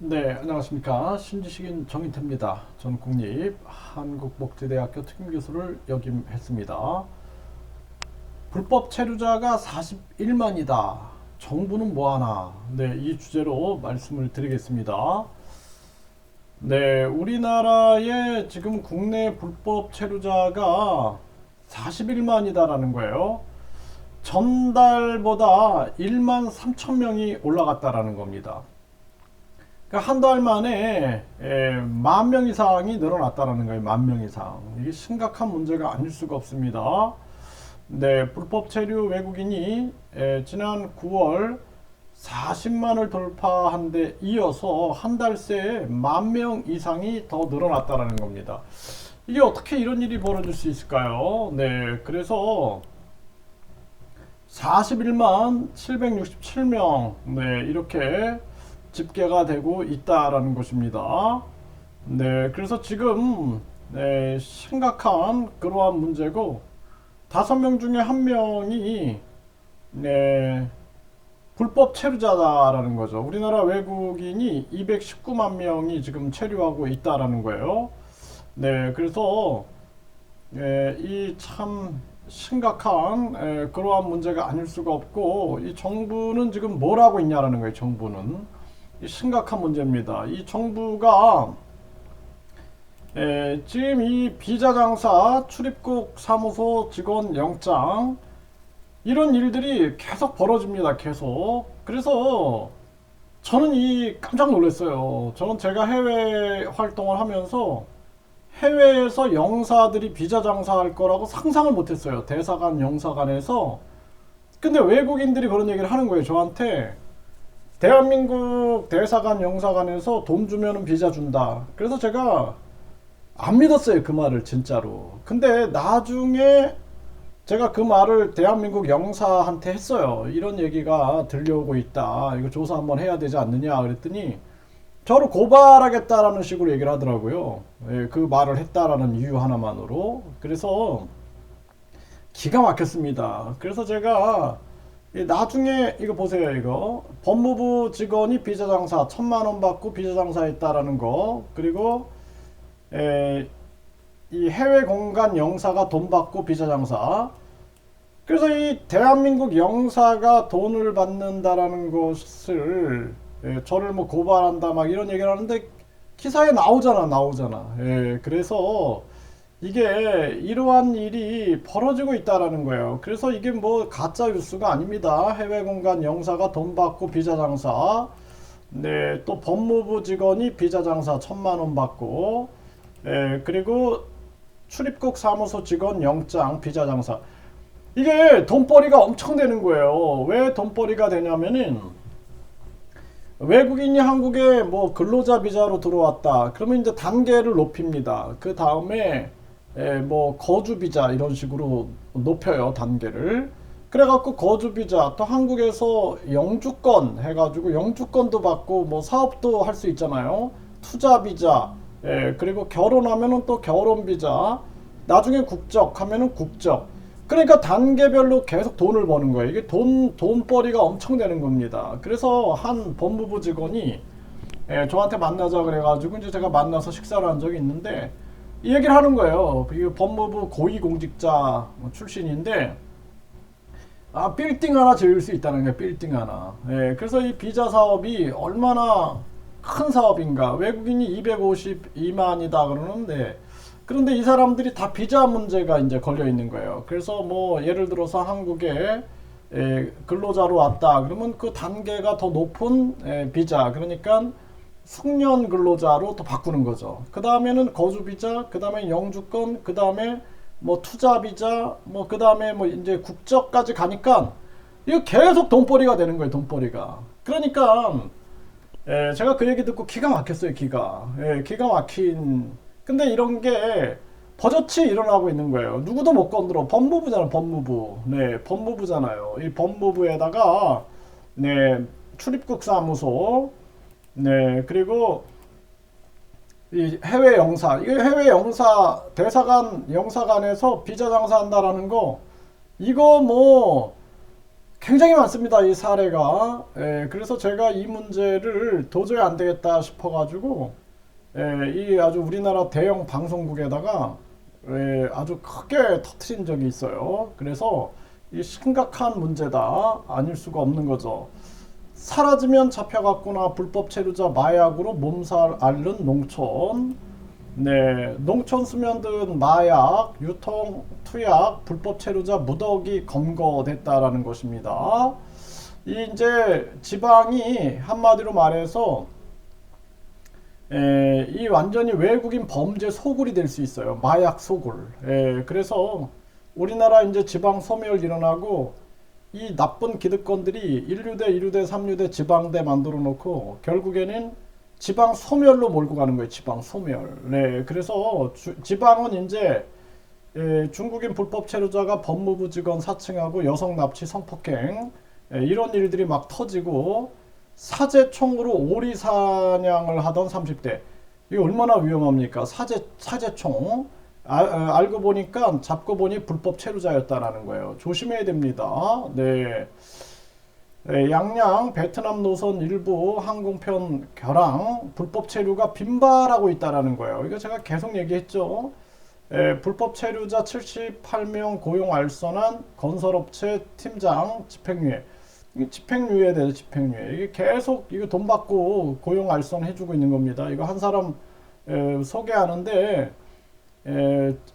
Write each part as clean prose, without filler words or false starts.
네, 안녕하십니까. 신지식인 정인태입니다. 전 국립한국복지대학교 특임교수를 역임했습니다. 불법 체류자가 41만이다. 정부는 뭐하나? 네, 이 주제로 말씀을 드리겠습니다. 네, 우리나라의 지금 국내 불법 체류자가 41만이다라는 거예요. 전달보다 1만 3천 명이 올라갔다라는 겁니다. 그러니까 한 달 만에 10,000명 이상이 늘어났다는 거예요. 10,000명 이상. 이게 심각한 문제가 아닐 수가 없습니다. 네, 불법 체류 외국인이 지난 9월 40만을 돌파한 데 이어서 한 달 새에 10,000명 이상이 더 늘어났다는 겁니다. 이게 어떻게 이런 일이 벌어질 수 있을까요? 네, 그래서 41만 767명, 네, 이렇게 집계가 되고 있다라는 것입니다. 네, 그래서 지금 네, 심각한 그러한 문제고 5명 중에 1명이 네, 불법 체류자다라는 거죠. 우리나라 외국인이 219만 명이 지금 체류하고 있다라는 거예요. 네, 그래서 이 참 심각한 그러한 문제가 아닐 수가 없고 이 정부는 지금 뭘 하고 있냐라는 거예요. 정부는 이 심각한 문제입니다. 이 정부가 지금 이 비자 장사 출입국 사무소 직원 영장 이런 일들이 계속 벌어집니다. 계속. 그래서 저는 이 깜짝 놀랐어요. 저는 제가 해외 활동을 하면서 해외에서 영사들이 비자 장사할 거라고 상상을 못했어요. 대사관, 영사관에서. 근데 외국인들이 그런 얘기를 하는 거예요. 저한테 대한민국 대사관, 영사관에서 돈 주면은 비자 준다. 그래서 제가 안 믿었어요. 그 말을 진짜로. 근데 나중에 제가 그 말을 대한민국 영사한테 했어요. 이런 얘기가 들려오고 있다. 이거 조사 한번 해야 되지 않느냐 그랬더니 저를 고발하겠다라는 식으로 얘기를 하더라고요. 그 말을 했다라는 이유 하나만으로. 그래서 기가 막혔습니다. 그래서 제가 나중에 이거 보세요. 이거 법무부 직원이 비자 장사 1,000만 원 받고 비자 장사했다라는 거. 그리고 이 해외 공간 영사가 돈 받고 비자 장사. 그래서 이 대한민국 영사가 돈을 받는다라는 것을 저를 뭐 고발한다 막 이런 얘기를 하는데 기사에 나오잖아. 그래서 이게 이러한 일이 벌어지고 있다라는 거예요. 그래서 이게 뭐 가짜 뉴스가 아닙니다. 해외 공간 영사가 돈 받고 비자 장사. 네, 또 법무부 직원이 비자 장사 1,000만 원 받고. 그리고 출입국 사무소 직원 영장 비자 장사. 이게 돈벌이가 엄청 되는 거예요. 왜 돈벌이가 되냐면은 외국인이 한국에 뭐 근로자 비자로 들어왔다. 그러면 이제 단계를 높입니다. 그 다음에 뭐 거주 비자 이런 식으로 높여요. 단계를. 그래갖고 거주 비자 또 한국에서 영주권 해가지고 영주권도 받고 뭐 사업도 할 수 있잖아요. 투자 비자. 그리고 결혼하면은 또 결혼 비자. 나중에 국적 하면은 국적. 그러니까 단계별로 계속 돈을 버는 거예요. 이게 돈벌이가 엄청 되는 겁니다. 그래서 한 법무부 직원이 저한테 만나자 그래가지고 이제 제가 만나서 식사를 한 적이 있는데 이 얘기를 하는 거예요. 이 법무부 고위공직자 출신인데 빌딩 하나 지을 수 있다는 거예요. 빌딩 하나. 그래서 이 비자 사업이 얼마나 큰 사업인가. 외국인이 252만이다 그러는데 그런데 이 사람들이 다 비자 문제가 이제 걸려 있는 거예요. 그래서 뭐 예를 들어서 한국에 근로자로 왔다 그러면 그 단계가 더 높은 비자 그러니까 숙련 근로자로 또 바꾸는 거죠. 그 다음에는 거주 비자, 그 다음에 영주권, 그 다음에 뭐 투자 비자, 뭐 그 다음에 뭐 이제 국적까지 가니까 이거 계속 돈벌이가 되는 거예요. 돈벌이가. 그러니까 제가 그 얘기 듣고 기가 막혔어요. 기가 막힌. 근데 이런 게 버젓이 일어나고 있는 거예요. 누구도 못 건드려. 법무부잖아, 법무부. 네, 법무부잖아요. 이 법무부에다가 네, 출입국 사무소, 네, 그리고 이 해외 영사, 이게 해외 영사 대사관 영사관에서 비자 장사한다라는 거, 이거 뭐 굉장히 많습니다. 이 사례가. 그래서 제가 이 문제를 도저히 안 되겠다 싶어가지고 이 아주 우리나라 대형 방송국에다가 아주 크게 터트린 적이 있어요. 그래서 이 심각한 문제다. 아닐 수가 없는 거죠. 사라지면 잡혀갔구나. 불법 체류자 마약으로 몸살 앓는 농촌. 네, 농촌 스며든 마약, 유통, 투약, 불법 체류자 무더기 검거됐다라는 것입니다. 이 이제 지방이 한마디로 말해서 이 완전히 외국인 범죄 소굴이 될 수 있어요. 마약 소굴. 그래서 우리나라 이제 지방 소멸 일어나고 이 나쁜 기득권들이 1류대, 2류대, 3류대 지방대 만들어 놓고 결국에는 지방 소멸로 몰고 가는 거예요. 지방 소멸. 네, 그래서 지방은 이제 중국인 불법 체류자가 법무부 직원 사칭하고 여성 납치, 성폭행 이런 일들이 막 터지고 사제총으로 오리 사냥을 하던 30대. 이게 얼마나 위험합니까? 사제총. 알고 보니까 잡고 보니 불법 체류자였다라는 거예요. 조심해야 됩니다. 네. 양양 베트남 노선 일부 항공편 결항 불법 체류가 빈발하고 있다라는 거예요. 이거 제가 계속 얘기했죠. 불법 체류자 78명 고용 알선한 건설업체 팀장 집행유예. 집행유예에 대해서 집행유예. 이게 계속 이거 돈 받고 고용 알선 해주고 있는 겁니다. 이거 한 사람 소개하는데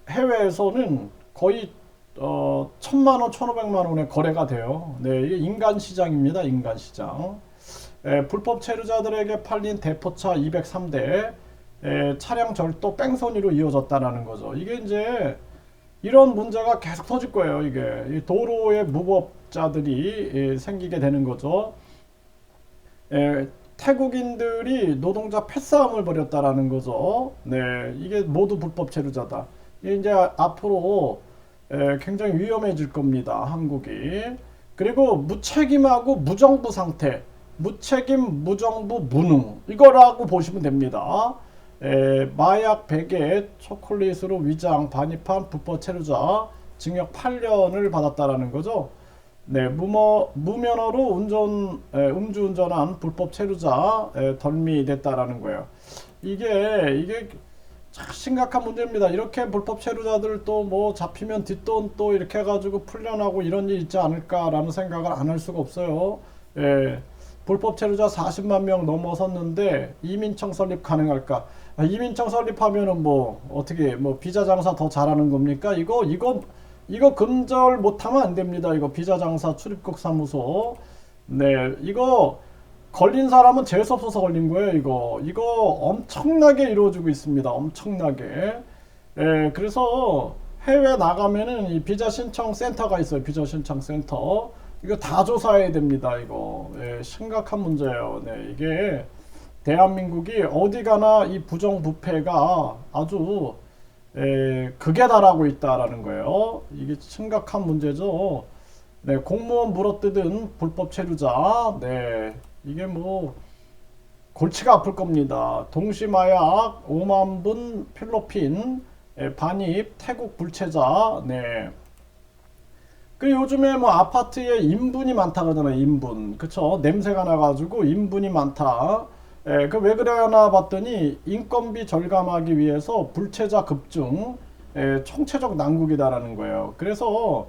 해외에서는 거의 1,000만원, 1,500만원의 거래가 돼요. 네, 이게 인간시장입니다. 인간시장. 불법 체류자들에게 팔린 대포차 203대 차량 절도 뺑소니로 이어졌다는 거죠. 이게 이제 이런 문제가 계속 터질 거예요. 이게 도로에 무법자들이 생기게 되는 거죠. 태국인들이 노동자 패싸움을 벌였다라는 거죠. 네, 이게 모두 불법 체류자다. 이게 이제 앞으로 굉장히 위험해질 겁니다. 한국이. 그리고 무책임하고 무정부 상태, 무책임, 무정부, 무능 이거라고 보시면 됩니다. 마약 베개 초콜릿으로 위장 반입한 불법 체류자 징역 8년을 받았다라는 거죠. 네, 무면허로 음주운전한 불법 체류자 덜미됐다라는 거예요. 이게 참 심각한 문제입니다. 이렇게 불법 체류자들 또 뭐 잡히면 뒷돈 또 이렇게 해가지고 풀려나고 이런 일 있지 않을까라는 생각을 안 할 수가 없어요. 불법 체류자 40만 명 넘어섰는데 이민청 설립 가능할까? 이민청 설립하면은 뭐 어떻게 뭐 비자 장사 더 잘하는 겁니까? 이거 근절 못하면 안 됩니다. 이거 비자 장사 출입국 사무소. 네, 이거 걸린 사람은 재수 없어서 걸린 거예요. 이거 엄청나게 이루어지고 있습니다. 엄청나게. 그래서 해외 나가면은 이 비자 신청 센터가 있어요. 비자 신청 센터. 이거 다 조사해야 됩니다. 이거 심각한 문제예요. 네, 이게 대한민국이 어디 가나 이 부정부패가 아주 극에 달하고 있다라는 거예요. 이게 심각한 문제죠. 네, 공무원 물어뜯은 불법 체류자. 네, 이게 뭐 골치가 아플 겁니다. 동시마약 5만 분 필로핀 반입 태국 불체자. 네. 그 요즘에 뭐 아파트에 인분이 많다 그러잖아요. 인분. 그쵸? 냄새가 나가지고 인분이 많다. 그 왜 그러나 봤더니 인건비 절감하기 위해서 불체자 급증, 총체적 난국이다라는 거예요. 그래서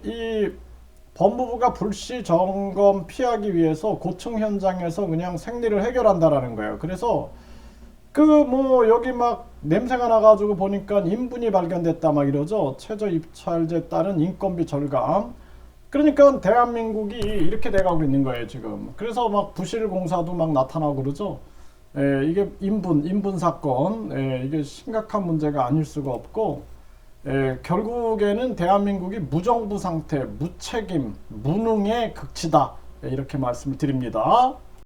이 법무부가 불시 점검 피하기 위해서 고층 현장에서 그냥 생리를 해결한다라는 거예요. 그래서 그 뭐 여기 막 냄새가 나가지고 보니까 인분이 발견됐다 막 이러죠. 최저 입찰제 따른 인건비 절감. 그러니까 대한민국이 이렇게 돼가고 있는 거예요 지금. 그래서 막 부실 공사도 막 나타나고 그러죠. 이게 인분 사건. 이게 심각한 문제가 아닐 수가 없고. 결국에는 대한민국이 무정부 상태, 무책임, 무능의 극치다. 이렇게 말씀을 드립니다.